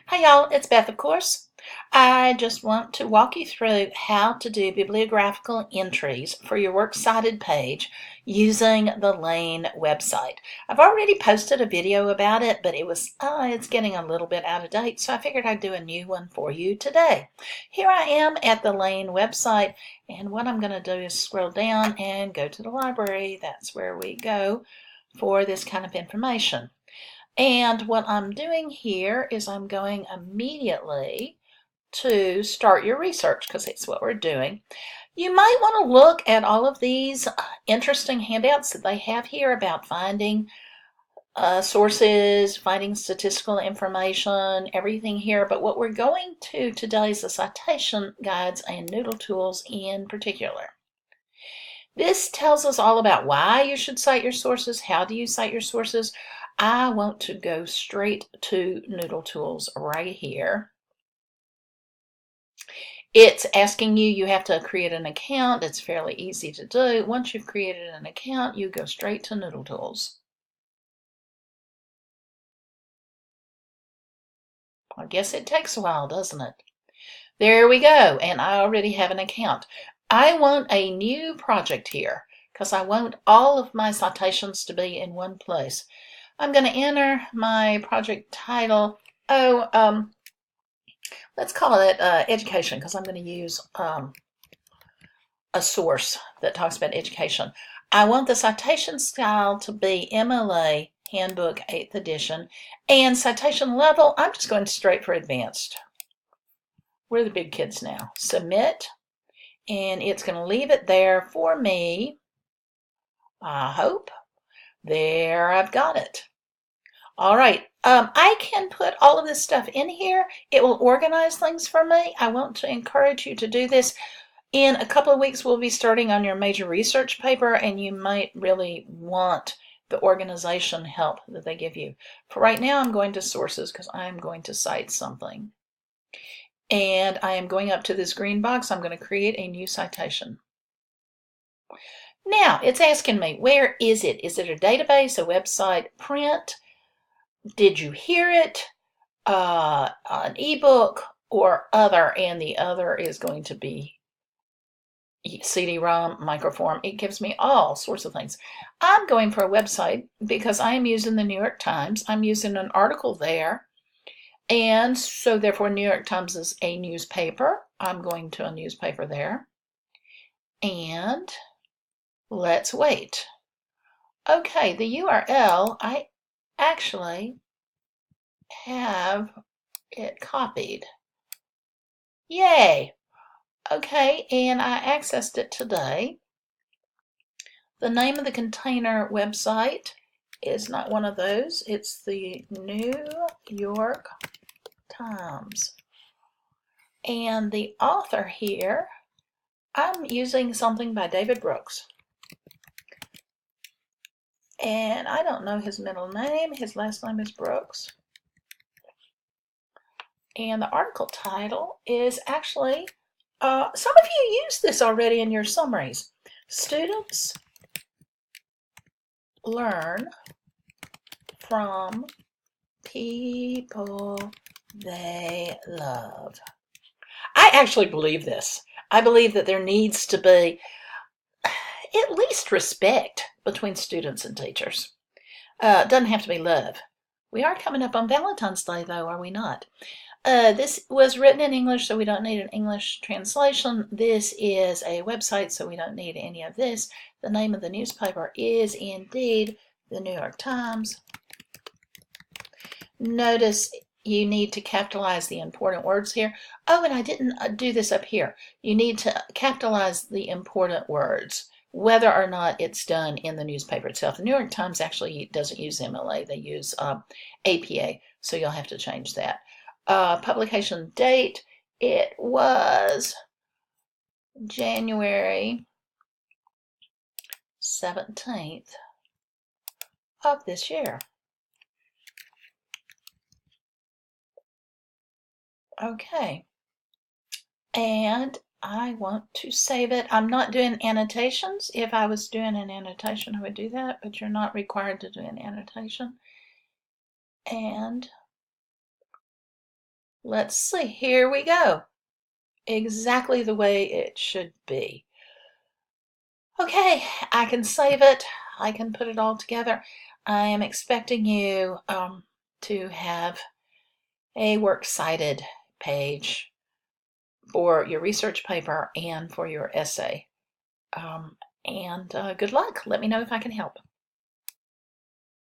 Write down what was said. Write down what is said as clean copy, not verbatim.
Hi y'all, it's Beth, of course. I just want to walk you through how to do bibliographical entries for your works cited page using the Lane website. I've already posted a video about it, but it's getting a little bit out of date, so I figured I'd do a new one for you today. Here I am at the Lane website, and what I'm going to do is scroll down and go to the library. That's where we go for this kind of information. And what I'm doing here is I'm going immediately to start your research because it's what we're doing. You might want to look at all of these interesting handouts that they have here about finding sources, finding statistical information, everything here. But what we're going to today is the citation guides and NoodleTools in particular. This tells us all about why you should cite your sources, how do you cite your sources. I want to go straight to NoodleTools right here. It's asking you have to create an account. It's fairly easy to do. Once you've created an account, you go straight to NoodleTools. I guess it takes a while, doesn't it? There we go, and I already have an account. I want a new project here because I want all of my citations to be in one place. I'm going to enter my project title. Let's call it education because I'm going to use a source that talks about education. I want the citation style to be MLA Handbook 8th edition, and citation level, I'm just going straight for advanced. We're the big kids now. Submit, and it's going to leave it there for me. I hope. There, I've got it. All right, I can put all of this stuff in here. It will organize things for me. I want to encourage you to do this. In a couple of weeks, we'll be starting on your major research paper, and you might really want the organization help that they give you. For right now, I'm going to sources because I'm going to cite something. And I am going up to this green box. I'm going to create a new citation. Now, it's asking me, where is it? Is it a database, a website, print? Did you hear it? An ebook or other? And the other is going to be CD-ROM, microform. It gives me all sorts of things. I'm going for a website because I am using the New York Times. I'm using an article there. And so therefore New York Times is a newspaper. I'm going to a newspaper there. And let's wait. Okay, the URL, I actually have it copied. Yay! Okay, and I accessed it today. The name of the container website is not one of those. It's the New York Times. And the author here, I'm using something by David Brooks. And I don't know his middle name. His last name is Brooks. And the article title is actually, some of you use this already in your summaries. Students learn from people they love. I actually believe this. I believe that there needs to be at least respect between students and teachers. It doesn't have to be love. We are coming up on Valentine's Day, though, are we not? This was written in English, so we don't need an English translation. This is a website, so we don't need any of this. The name of the newspaper is indeed the New York Times. Notice you need to capitalize the important words here. Oh, and I didn't do this up here. You need to capitalize the important words, whether or not it's done in the newspaper itself. The New York Times actually doesn't use MLA. They use APA, so you'll have to change that. Publication date, it was January 17th of this year. Okay, and I want to save it. I'm not doing annotations. If I was doing an annotation, I would do that, but you're not required to do an annotation. And Let's see, here we go. Exactly the way it should be. Okay, I can save it. I can put it all together. I am expecting you to have a works cited page for your research paper and for your essay. And good luck. Let me know if I can help.